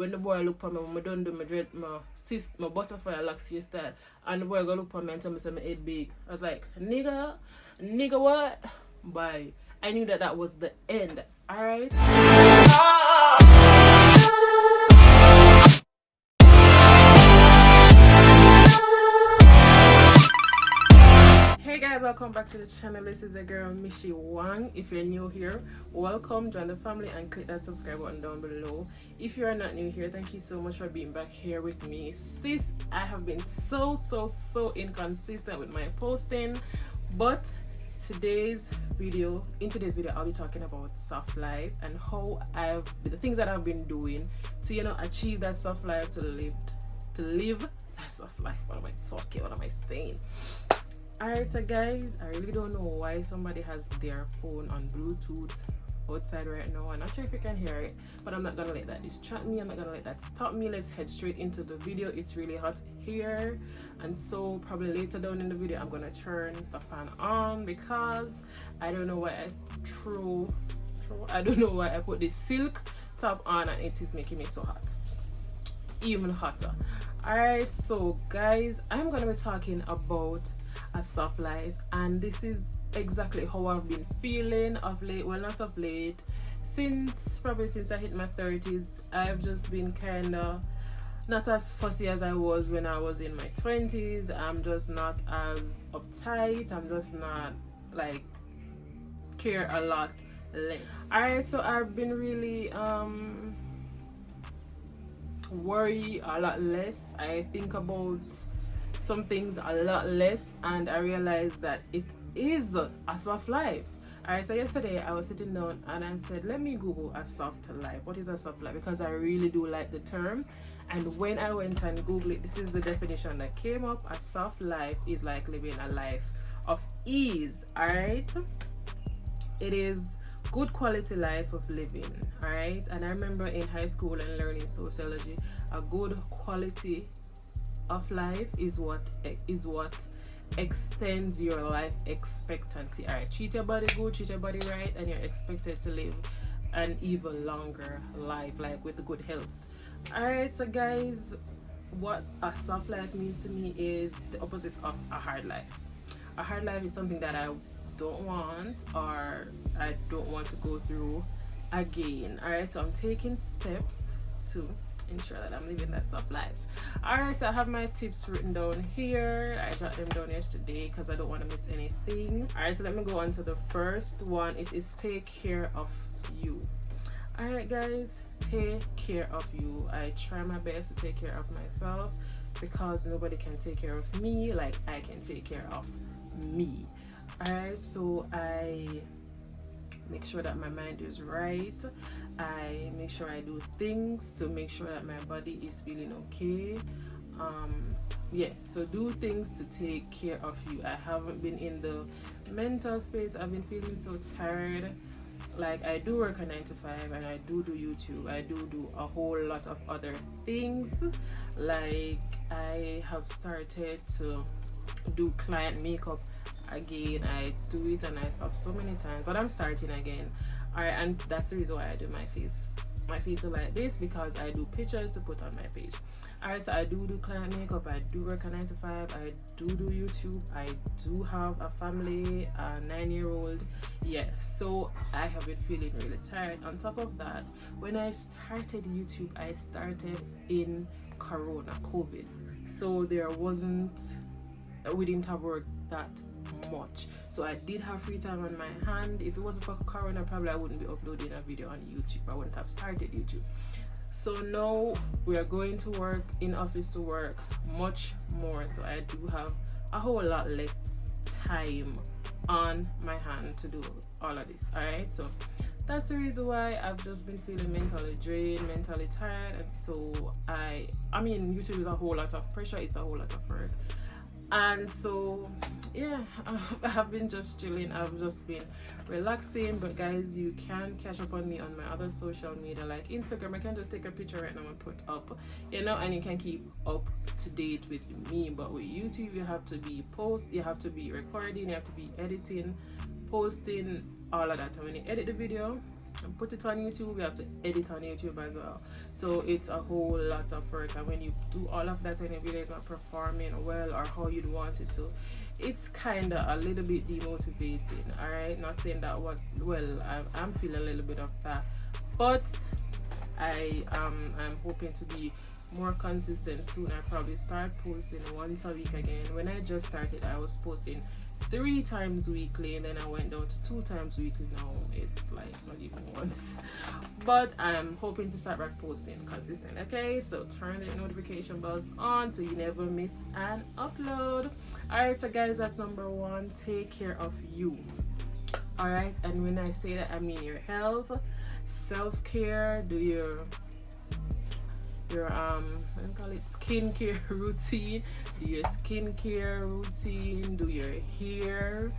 when the boy look for me, when I don't do my butterfly locks hairstyle, and the boy go look for me and tell me my head big. I was like, nigga what? Bye. I knew that was the end. Alright? Hey guys, welcome back to the channel. This is a girl Mishi Wang. If you're new here, welcome, join the family and click that subscribe button down below. If you are not new here, thank you so much for being back here with me. Sis, I have been so inconsistent with my posting, but in today's video I'll be talking about soft life and how the things that I've been doing to achieve that soft life, to live that soft life. What am I talking? What am I saying? Alright, so guys, I really don't know why somebody has their phone on Bluetooth outside right now. I'm not sure if you can hear it, but I'm not gonna let that distract me. I'm not gonna let that stop me. Let's head straight into the video. It's really hot here, and so probably later down in the video I'm gonna turn the fan on because I don't know why I don't know why I put this silk top on and it is making me so hot, even hotter. Alright, so guys, I'm gonna be talking about a soft life, and this is exactly how I've been feeling of late. Well, not of late, probably since I hit my 30s. I've just been kind of not as fussy as I was when I was in my 20s. I'm just not as uptight. I'm just not like care a lot less. Alright, so I've been really worry a lot less. I think about some things a lot less, and I realized that it is a soft life. Alright, so yesterday I was sitting down and I said, let me Google a soft life. What is a soft life? Because I really do like the term. And when I went and Googled it, this is the definition that came up. A soft life is like living a life of ease. Alright, it is good quality life of living. Alright, and I remember in high school and learning sociology, a good quality of life is what extends your life expectancy. Alright, treat your body good, treat your body right, and you're expected to live an even longer life, like with good health. Alright, so guys, what a soft life means to me is the opposite of a hard life. A hard life is something that I don't want, or I don't want to go through again. Alright, so I'm taking steps to ensure that I'm living that soft life. Alright, so I have my tips written down here. I got them down yesterday because I don't want to miss anything. Alright, so let me go on to the first one. It is take care of you. Alright guys, take care of you. I try my best to take care of myself because nobody can take care of me like I can take care of me. Alright, so I make sure that my mind is right. I make sure I do things to make sure that my body is feeling okay. Yeah, so do things to take care of you. I haven't been in the mental space. I've been feeling so tired. Like, I do work a 9 to 5 and I do YouTube. I do a whole lot of other things. Like, I have started to do client makeup again. I do it and I stop so many times, but I'm starting again. Alright, and that's the reason why I do my face like this, because I do pictures to put on my page. Alright, so I do client makeup, I do work a 9 to 5, I do YouTube, I do have a family, a 9-year-old. Yeah, so I have been feeling really tired. On top of that, when I started YouTube, I started in COVID, so we didn't have work that much, so I did have free time on my hand. If it wasn't for Corona, probably I wouldn't be uploading a video on YouTube. I wouldn't have started YouTube. So now we are going to work in office to work much more, so I do have a whole lot less time on my hand to do all of this. Alright, so that's the reason why I've just been feeling mentally drained, mentally tired, and so I mean YouTube is a whole lot of pressure, it's a whole lot of work. And so yeah, I have been just chilling. I've just been relaxing. But guys, you can catch up on me on my other social media like Instagram. I can just take a picture right now and put up, and you can keep up to date with me. But with YouTube, you have to be you have to be recording, you have to be editing, posting, all of that. And when you edit the video, put it on YouTube, you have to edit on YouTube as well. So it's a whole lot of work, and when you do all of that and your video is not performing well or how you'd want it to, it's kind of a little bit demotivating. All right, not saying that I'm feeling a little bit of that, but I'm hoping to be more consistent soon. I probably start posting once a week again. When I just started, I was posting 3 times weekly, and then I went down to 2 times weekly. Now it's like not even once, but I'm hoping to start back posting consistent. Okay, so turn the notification bells on so you never miss an upload. All right, so guys, that's number 1. Take care of you. All right, and when I say that, I mean your health, self-care, do your call it skincare routine, do your skincare routine, do your hair,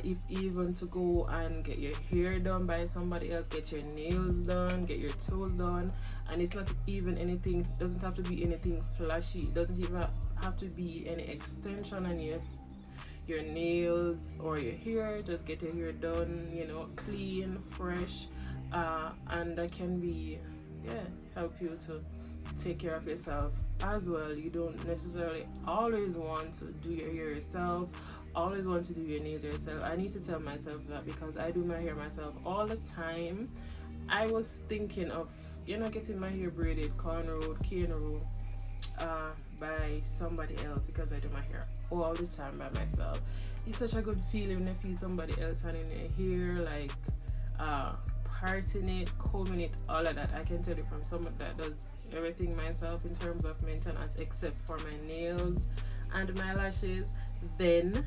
if even to go and get your hair done by somebody else, get your nails done, get your toes done. And it's not even anything, doesn't have to be anything flashy, it doesn't even have to be any extension on your nails or your hair. Just get your hair done, you know, clean, fresh, and that can be help you to take care of yourself as well. You don't necessarily always want to do your hair yourself, always want to do your nails yourself. I need to tell myself that, because I do my hair myself all the time. I was thinking of, you know, getting my hair braided, cornrowed, cane-rowed, by somebody else, because I do my hair all the time by myself. It's such a good feeling when you feel somebody else handling your hair, like parting it, combing it, all of that. I can tell you from someone that does everything myself in terms of maintenance, except for my nails and my lashes, then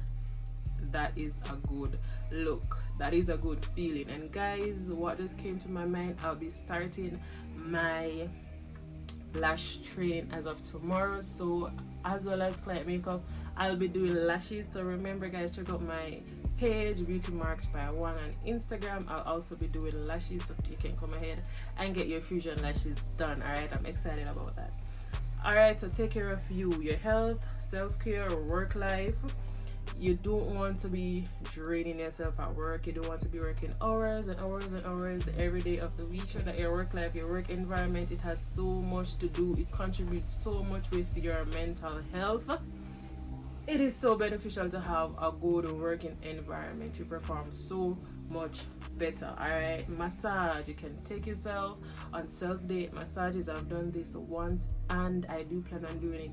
that is a good look, that is a good feeling. And guys, what just came to my mind, I'll be starting my lash train as of tomorrow. So as well as client makeup, I'll be doing lashes. So remember guys, check out my page, Beauty Marked by One, on Instagram. I'll also be doing lashes, so you can come ahead and get your fusion lashes done. All right, I'm excited about that. All right, so take care of you, your health, self-care, work life. You don't want to be draining yourself at work. You don't want to be working hours and hours and hours every day of the week. Sure that your work life, your work environment, it has so much to do. It contributes so much with your mental health. It is so beneficial to have a good working environment. You perform so much better. All right, massage, you can take yourself on self-date massages. I've done this once, and I do plan on doing it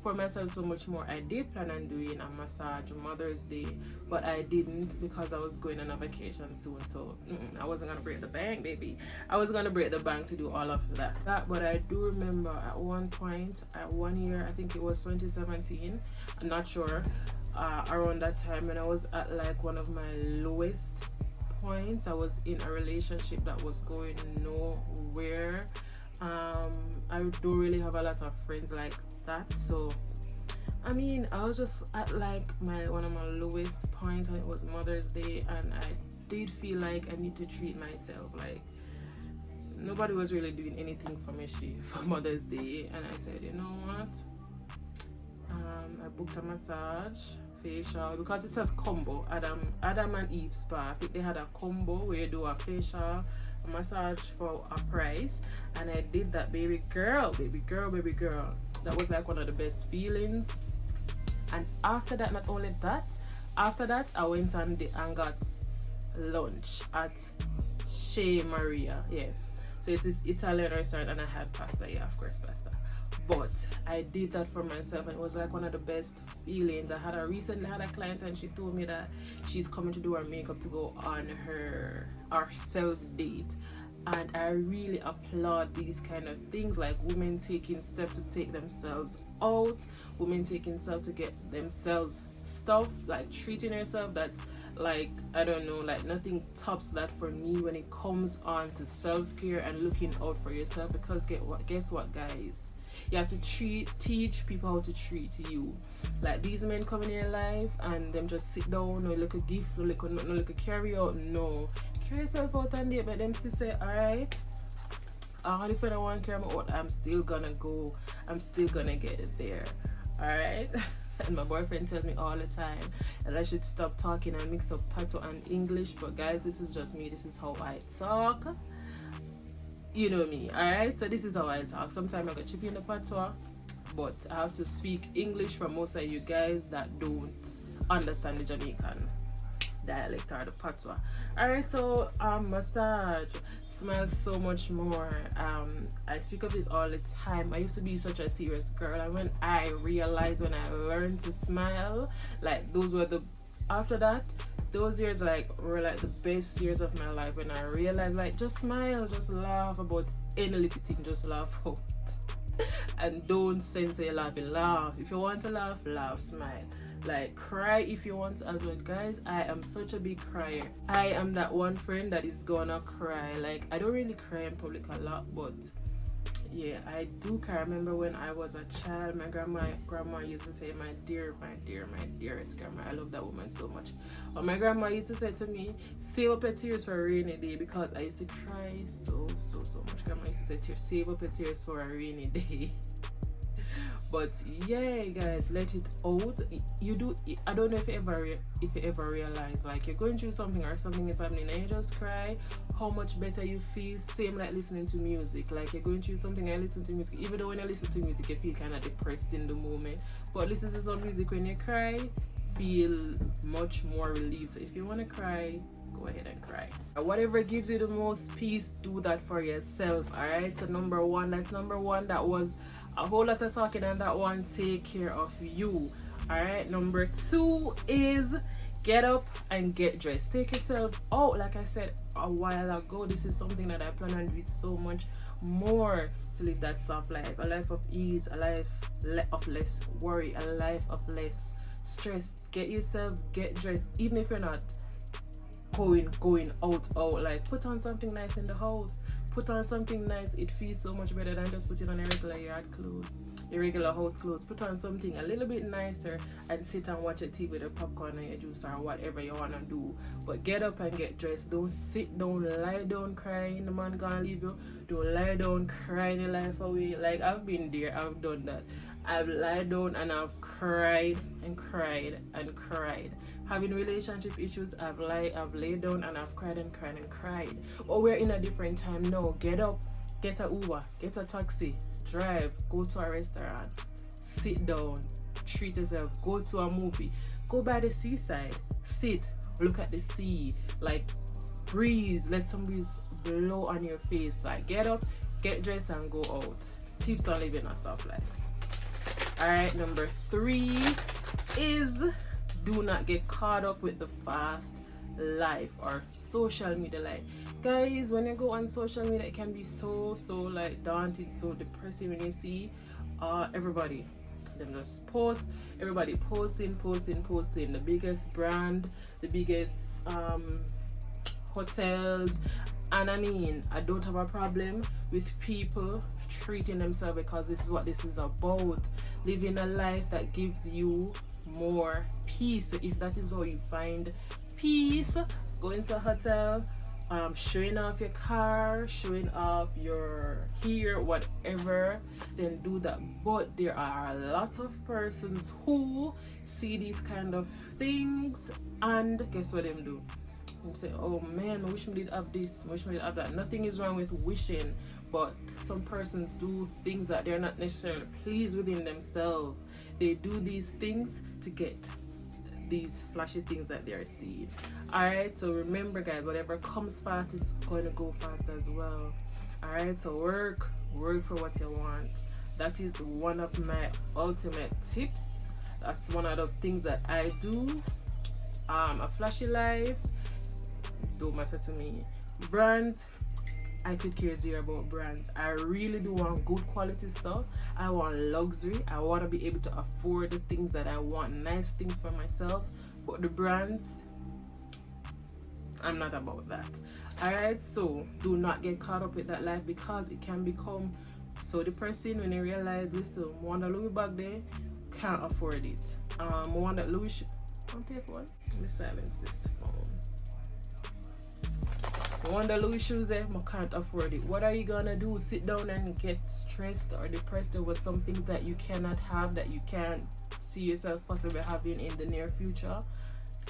for myself so much more. I did plan on doing a massage Mother's Day, but I didn't because I was going on a vacation soon. So I wasn't gonna break the bank, baby. I was gonna break the bank to do all of that. But I do remember at one point, at 1 year, I think it was 2017, I'm not sure, around that time, when I was at like one of my lowest points. I was in a relationship that was going nowhere. I don't really have a lot of friends like that, so I mean, I was just at like one of my lowest points, and it was Mother's Day, and I did feel like I need to treat myself. Like nobody was really doing anything for me for Mother's Day, and I said, you know what, I booked a massage, facial, because it has combo. Adam and Eve Spa, I think they had a combo where you do a facial, a massage for a price, and I did that. Baby girl, that was like one of the best feelings. And after that, not only that, after that I went and got lunch at Shein Maria, so it's this Italian restaurant, and I had pasta, of course pasta. But I did that for myself, and it was like one of the best feelings. I recently had a client, and she told me that she's coming to do her makeup to go on our self date, and I really applaud these kind of things, like women taking steps to take themselves out, women taking steps to get themselves stuff, like treating herself. That's like, I don't know, like nothing tops that for me when it comes on to self-care and looking out for yourself. Because guess what guys, you have to teach people how to treat you. Like these men come in your life and them just sit down, or look a gift, or look a carry out. No, carry yourself out and date, but them still say, alright, if I don't want to carry me out, I'm still gonna go, I'm still gonna get it there. Alright? And my boyfriend tells me all the time that I should stop talking and mix up patois and English. But guys, this is just me. This is how I talk. You know me, alright? So this is how I talk. Sometimes I got chip in the patois, but I have to speak English for most of you guys that don't understand the Jamaican dialect or the patois. Alright, so massage smiles so much more. I speak of this all the time. I used to be such a serious girl, and when I learned to smile, like those were the after that, those years were like the best years of my life, when I realized like just smile, just laugh about any little thing, just laugh out. And don't say laughing, laugh. If you want to laugh, laugh, smile. Like cry if you want to as well. Guys, I am such a big crier. I am that one friend that is gonna cry. Like I don't really cry in public a lot, but yeah, I do cry. I remember when I was a child, my grandma used to say, my dearest grandma. I love that woman so much. But my grandma used to say to me, save up your tears for a rainy day, because I used to cry so much. Grandma used to say, save up your tears for a rainy day. But yeah, guys, let it out. You do. I don't know if you ever realize, like, you're going through something or something is happening and you just cry, how much better you feel. Same like listening to music. Like, you're going through something and listen to music. Even though when you listen to music, you feel kind of depressed in the moment. But listen to some music when you cry, feel much more relieved. So if you want to cry, go ahead and cry. Whatever gives you the most peace, do that for yourself. Alright, so number one. That was a whole lot of talking, and that one, take care of you. Alright, number 2 is get up and get dressed. Take yourself out. Like I said a while ago, this is something that I plan on doing so much more, to live that soft life, a life of ease, a life of less worry, a life of less stress. Get yourself, get dressed, even if you're not going out. Like, put on something nice in the house. Put on something nice. It feels so much better than just putting on a regular yard clothes, your regular house clothes. Put on something a little bit nicer and sit and watch a TV with a popcorn and your juice or whatever you want to do. But get up and get dressed. Don't sit down, lie down crying the man gonna leave you. Don't lie down crying your life away. Like, I've been there, I've done that. I've lied down and I've cried and cried and cried. Having relationship issues, I've laid down and I've cried and cried and cried. But we're in a different time now. Get up, get a Uber, get a taxi, drive, go to a restaurant, sit down, treat yourself, go to a movie, go by the seaside, sit, look at the sea, like, breeze, let some breeze blow on your face. Like, get up, get dressed and go out. Tips on living a soft life. Alright, number 3 is do not get caught up with the fast life or social media life. Guys, when you go on social media, it can be so like daunting, so depressing when you see everybody, them just post, everybody posting the biggest brand, the biggest hotels. And I mean, I don't have a problem with people treating themselves, because this is what this is about. Living a life that gives you more peace. So if that is how you find peace, go into a hotel, showing off your car, showing off your hair, whatever, then do that. But there are a lot of persons who see these kind of things, and guess what them do? They say, oh man, I wish me did have this, I wish me did have that. Nothing is wrong with wishing, but some persons do things that they're not necessarily pleased within themselves. They do these things to get these flashy things that they're seeing. Alright, so remember guys, whatever comes fast is going to go fast as well. Alright, so work for what you want. That is one of my ultimate tips. That's one of the things that I do. A flashy life don't matter to me. Brands, I could care zero about brands. I really do want good quality stuff. I want luxury. I want to be able to afford the things that I want, nice things for myself. But the brands, I'm not about that. Alright, so do not get caught up with that life, because it can become so depressing when you realize, listen, one that Louis bag there, can't afford it. One that Louis I'm taking one. Let me silence this phone. One the Louis shoes I can't afford it. What are you gonna do? Sit down and get stressed or depressed over something that you cannot have, that you can't see yourself possibly having in the near future?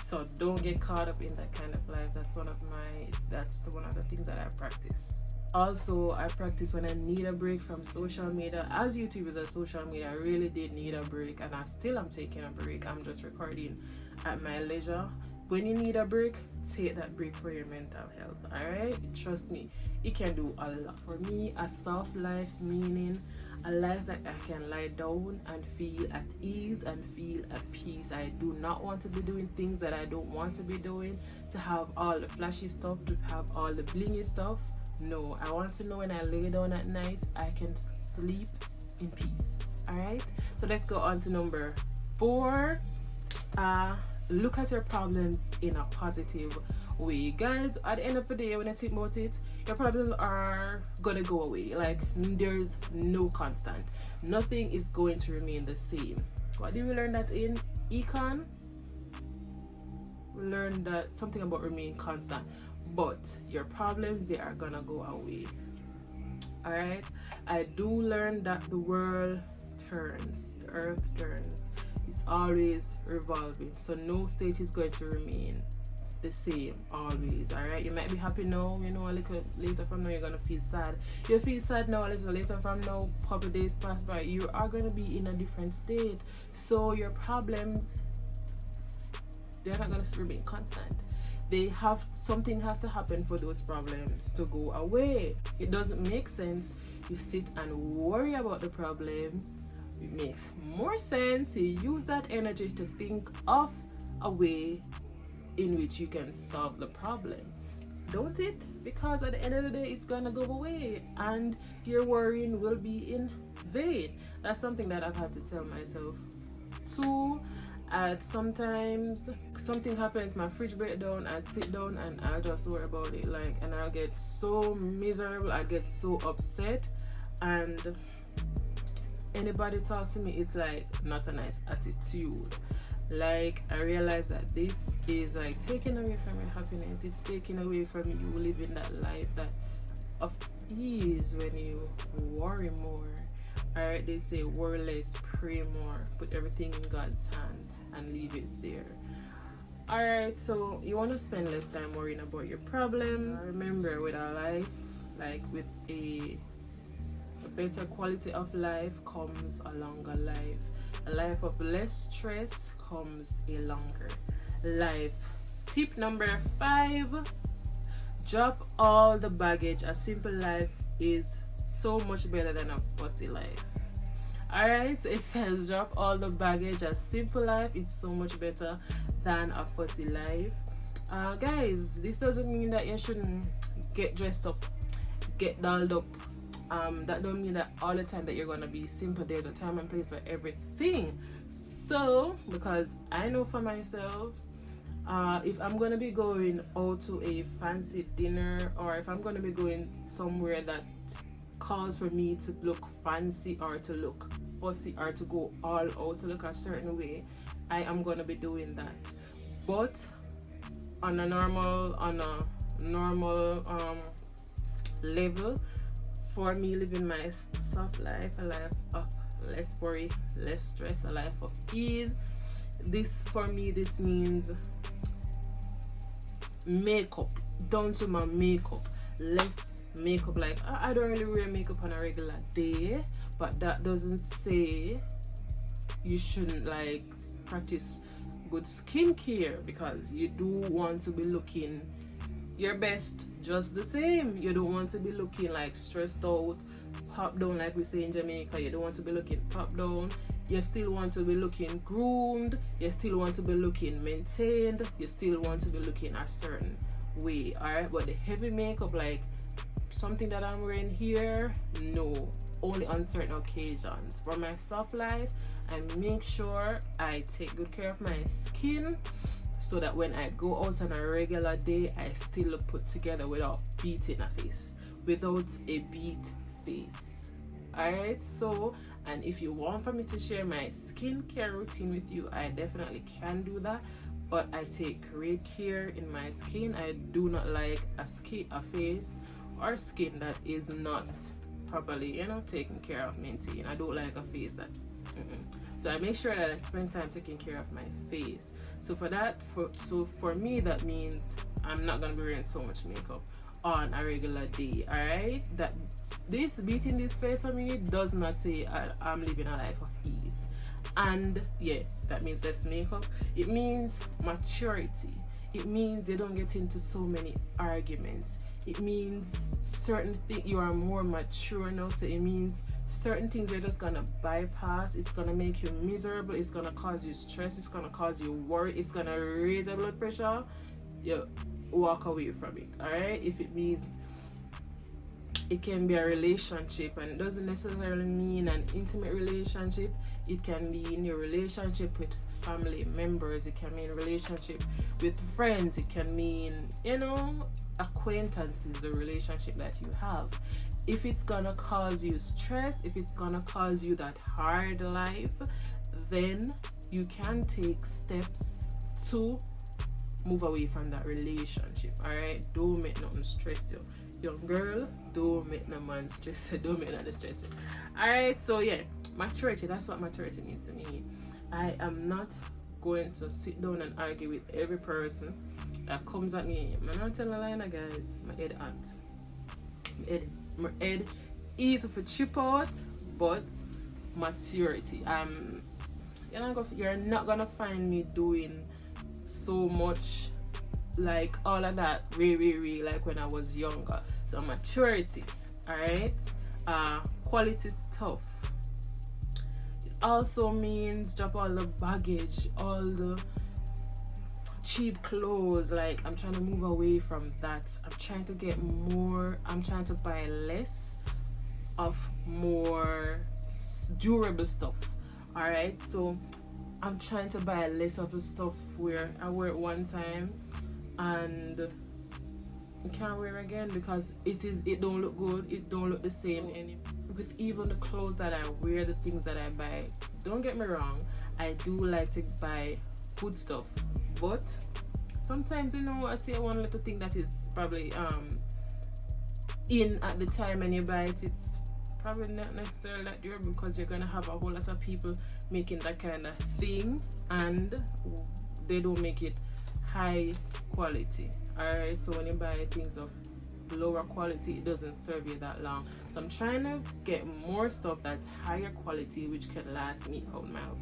So don't get caught up in that kind of life. That's one of the things that I practice. Also, I practice when I need a break from social media. As YouTube is a social media, I really did need a break, and I'm taking a break. I'm just recording at my leisure. When you need a break, take that break for your mental health. Alright? Trust me, it can do a lot. For me, a soft life, meaning a life that I can lie down and feel at ease and feel at peace. I do not want to be doing things that I don't want to be doing, to have all the flashy stuff, to have all the blingy stuff. No, I want to know when I lay down at night, I can sleep in peace. Alright? So let's go on to number 4. Look at your problems in a positive way. Guys, at the end of the day, when I think about it, your problems are gonna go away. Like, there's no constant. Nothing is going to remain the same. What did we learn that in econ? We learned that something about remain constant. But your problems, they are gonna go away. Alright? I do learn that the world turns, the earth turns. It's always revolving. So no state is going to remain the same always. Alright? You might be happy now, you know, a little later from now you're gonna feel sad. You feel sad now, a little later from now, a couple days pass by, you are gonna be in a different state. So your problems, they're not gonna remain constant. Something has to happen for those problems to go away. It doesn't make sense you sit and worry about the problem. It makes more sense you use that energy to think of a way in which you can solve the problem. Don't it? Because at the end of the day, it's gonna go away and your worrying will be in vain. That's something that I've had to tell myself too. Sometimes something happens, my fridge break down, I sit down and I'll just worry about it, like, and I'll get so miserable, I get so upset, and anybody talk to me, it's like not a nice attitude. Like, I realize that this is like taking away from your happiness. It's taking away from you living that life that of ease when you worry more. Alright, they say worry less, pray more, put everything in God's hands and leave it there. Alright, so you want to spend less time worrying about your problems. Remember, with a life, like with a better quality of life comes a longer life. A life of less stress comes a longer life. Tip number 5, drop all the baggage. A simple life is so much better than a fussy life. Alright, so it says drop all the baggage. A simple life is so much better than a fussy life. Guys, this doesn't mean that you shouldn't get dressed up, get dolled up. That don't mean that all the time that you're gonna be simple. There's a time and place for everything. So, because I know for myself, if I'm gonna be going out to a fancy dinner, or if I'm gonna be going somewhere that calls for me to look fancy or to look fussy or to go all out to look a certain way, I am gonna be doing that. But on a normal level, for me, living my soft life, a life of less worry, less stress, a life of ease, this means makeup, down to my makeup, less makeup. Like, I don't really wear makeup on a regular day, but that doesn't say you shouldn't like practice good skincare, because you do want to be looking your best just the same. You don't want to be looking like stressed out, pop down, like we say in Jamaica. You don't want to be looking pop down. You still want to be looking groomed. You still want to be looking maintained. You still want to be looking a certain way. Alright, but the heavy makeup, like something that I'm wearing here, no, only on certain occasions. For my soft life, I make sure I take good care of my skin, so that when I go out on a regular day, I still look put together without beating a face, without a beat face. Alright, so, and if you want for me to share my skincare routine with you, I definitely can do that. but I take great care in my skin. I do not like a face or skin that is not properly, you know, taken care of, maintained. I don't like a face that so I make sure that I spend time taking care of my face. So for me, that means I'm not gonna be wearing so much makeup on a regular day. All right, that this beating this face on me does not say I'm living a life of ease. And yeah, that means less makeup. It means maturity. It means you don't get into so many arguments. It means certain things, you are more mature now, so it means certain things you're just gonna bypass. It's gonna make you miserable, it's gonna cause you stress, it's gonna cause you worry, it's gonna raise your blood pressure. You walk away from it. All right, if it means it can be a relationship, and it doesn't necessarily mean an intimate relationship. It can be in your relationship with family members, it can mean relationship with friends, it can mean, you know, acquaintances, the relationship that you have. If it's gonna cause you stress, if it's gonna cause you that hard life, then you can take steps to move away from that relationship. All right, don't make nothing stress you. Young girl, don't make no man stress you. Don't make nothing stress you. All right, so yeah, maturity, that's what maturity means to me. I am not going to sit down and argue with every person that comes at me. I'm not telling a lie, guys. My head hot. My head easy for chip out, but maturity. You're not gonna find me doing so much like all of that way like when I was younger. So maturity, all right. Quality stuff. It also means drop all the baggage, all the cheap clothes. Like, I'm trying to move away from that. I'm trying to get more. I'm trying to buy less of more durable stuff. All right, so I'm trying to buy less of the stuff where I wear it one time and you can't wear it again because it don't look good, it don't look the same anymore. With even the clothes that I wear, the things that I buy, don't get me wrong, I do like to buy good stuff, but sometimes, you know, I see one little thing that is probably in at the time and you buy it, it's probably not necessarily that durable because you're gonna have a whole lot of people making that kind of thing and they don't make it high quality. Alright, so when you buy things of lower quality, it doesn't serve you that long. So I'm trying to get more stuff that's higher quality, which can last me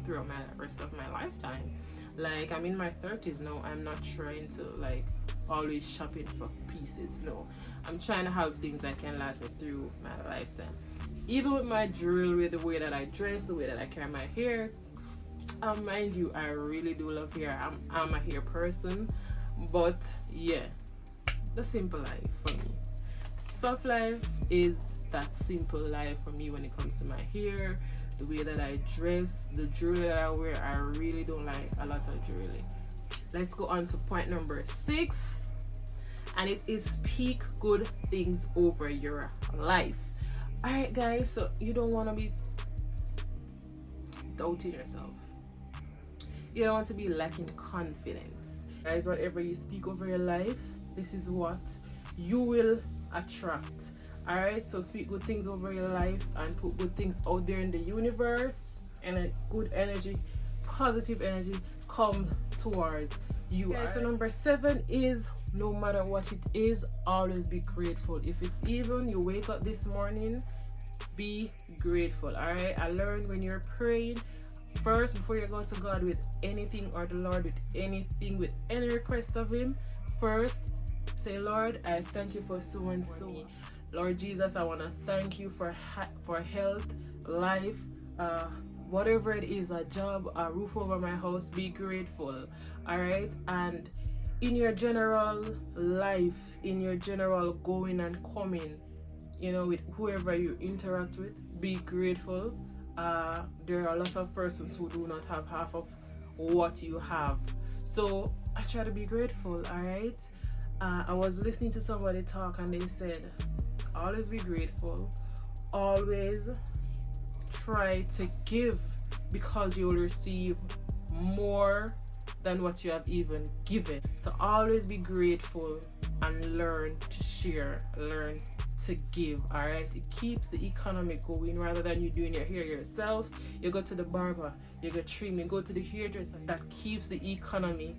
throughout my rest of my lifetime. Like, I'm in my 30s now. I'm not trying to like always shopping for pieces. No, I'm trying to have things that can last me through my lifetime. Even with my jewelry, the way that I dress, the way that I carry my hair. Mind you, I really do love hair. I'm a hair person, but yeah, the simple life for me. Soft life is that simple life for me when it comes to my hair, the way that I dress, the jewelry that I wear. I really don't like a lot of jewelry. Let's go on to point number 6, and it is speak good things over your life. All right, guys, so you don't want to be doubting yourself. You don't want to be lacking confidence. Guys, whatever you speak over your life, this is what you will attract. All right, so speak good things over your life and put good things out there in the universe, and a good energy, positive energy comes towards you. Okay, so number 7 is, no matter what it is, always be grateful. If it's even you wake up this morning, be grateful. All right, I learned when you're praying, first, before you go to God with anything, or the Lord with anything, with any request of Him, first say, Lord, I thank you for so and so. Lord Jesus, I want to thank you for health, life, whatever it is, a job, a roof over my house. Be grateful. All right, and in your general life, in your general going and coming, you know, with whoever you interact with, be grateful. There are a lot of persons who do not have half of what you have, so I try to be grateful. All right, I was listening to somebody talk and they said, always be grateful, always try to give, because you will receive more than what you have even given. So always be grateful and learn to share, learn to give. All right, it keeps the economy going rather than you doing your hair yourself. You go to the barber, you go trim, you go to the hairdresser. That keeps the economy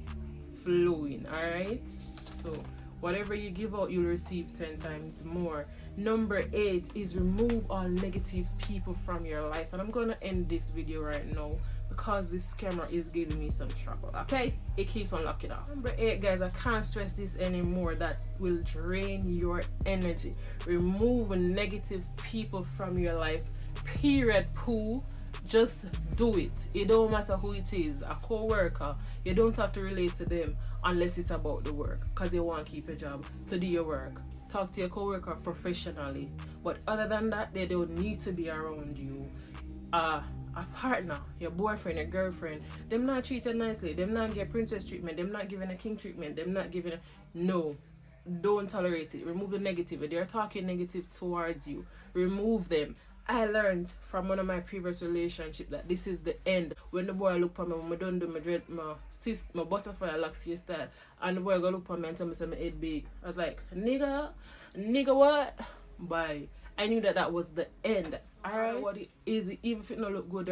flowing. All right, so whatever you give out, you'll receive 10 times more. Number 8 is remove all negative people from your life. And I'm gonna end this video right now because this camera is giving me some trouble. Okay, it keeps on locking off. Number 8, guys, I can't stress this anymore. That will drain your energy. Remove negative people from your life. Period. Poo. Just do it. It don't matter who it is. A co-worker, you don't have to relate to them unless it's about the work, because they want to keep a job. So do your work. Talk to your co-worker professionally. But other than that, they don't need to be around you. A partner, your boyfriend, your girlfriend, them not treated nicely. Them not get princess treatment. Them not giving a king treatment. Them not giving a... No. Don't tolerate it. Remove the negativity. They're talking negative towards you. Remove them. I learned from one of my previous relationships that this is the end. When the boy look at me, when I don't do my butterfly locks your style, and the boy go look at me and tell me my head big. I was like, nigga what? Bye. I knew that was the end. Alright, what it is, even if it don't look good,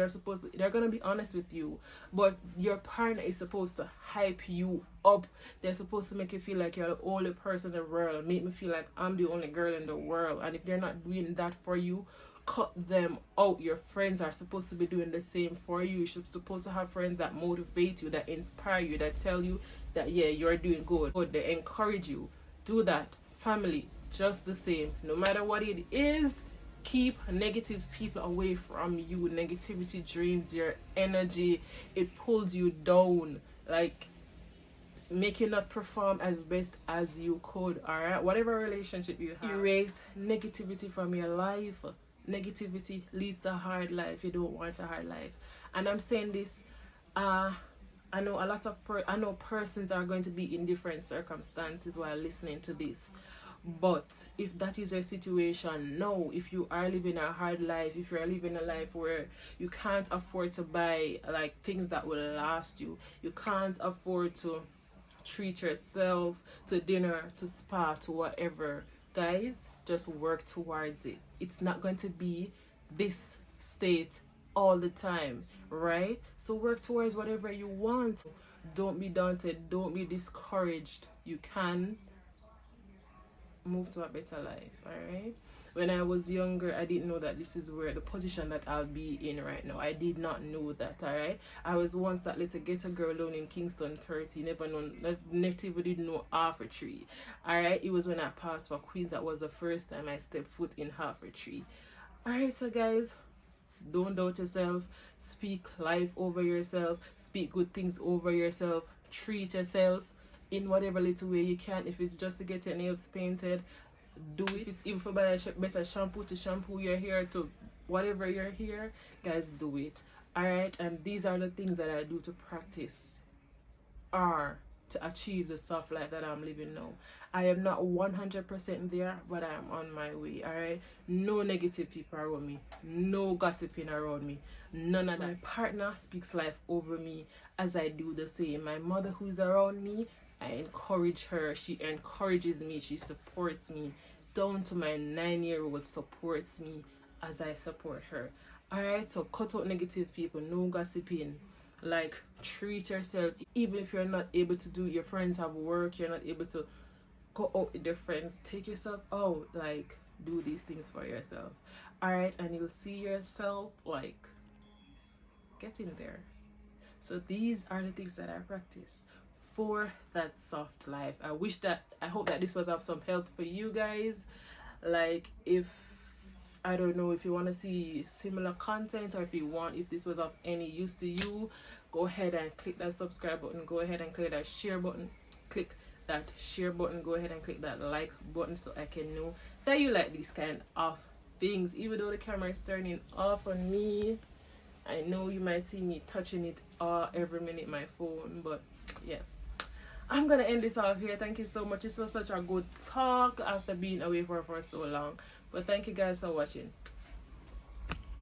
they're gonna be honest with you. But your partner is supposed to hype you up. They're supposed to make you feel like you're the only person in the world. Make me feel like I'm the only girl in the world. And if they're not doing that for you, cut them out. Your friends are supposed to be doing the same for you. You're supposed to have friends that motivate you, that inspire you, that tell you that yeah, you're doing good. They encourage you. Do that. Family, just the same. No matter what it is, keep negative people away from you. Negativity drains your energy. It pulls you down. Like, make you not perform as best as you could. Alright, whatever relationship you have, erase negativity from your life. Negativity leads to a hard life. You don't want a hard life. And I'm saying this, I know a lot of persons are going to be in different circumstances while listening to this. But if that is your situation, no. If you are living a hard life, if you're living a life where you can't afford to buy like things that will last you, you can't afford to treat yourself to dinner, to spa, to whatever, guys, just work towards it. It's not going to be this state all the time, right? So work towards whatever you want. Don't be daunted. Don't be discouraged. You can move to a better life. All right, when I was younger, I didn't know that this is where the position that I'll be in right now. I did not know that. All right, I was once that little ghetto girl down in Kingston 30, never even didn't know half a tree. All right, it was when I passed for Queens that was the first time I stepped foot in half a tree. All right, so guys, don't doubt yourself. Speak life over yourself. Speak good things over yourself. Treat yourself in whatever little way you can. If it's just to get your nails painted, do it. If it's even for buy a better shampoo to shampoo your hair, to whatever your hair, guys, do it. Alright, and these are the things that I do to practice or to achieve the soft life that I'm living now. I am not 100% there, but I am on my way. Alright, no negative people around me, no gossiping around me, none of that. My partner speaks life over me as I do the same. My mother, who's around me, I encourage her. She encourages me. She supports me. Down to my 9-year-old supports me as I support her. Alright, so cut out negative people. No gossiping. Like, treat yourself. Even if you're not able to do, your friends have work, you're not able to go out with your friends, take yourself out. Like, do these things for yourself. Alright, and you'll see yourself, like, getting there. So these are the things that I practice for that soft life. I hope that this was of some help for you guys. Like, if I don't know if you want to see similar content, or if this was of any use to you, go ahead and click that subscribe button, go ahead and click that share button, go ahead and click that like button so I can know that you like these kind of things. Even though the camera is turning off on me, I know you might see me touching it every minute, my phone, but yeah, I'm gonna end this off here. Thank you so much. This was such a good talk after being away for so long. But thank you guys for watching.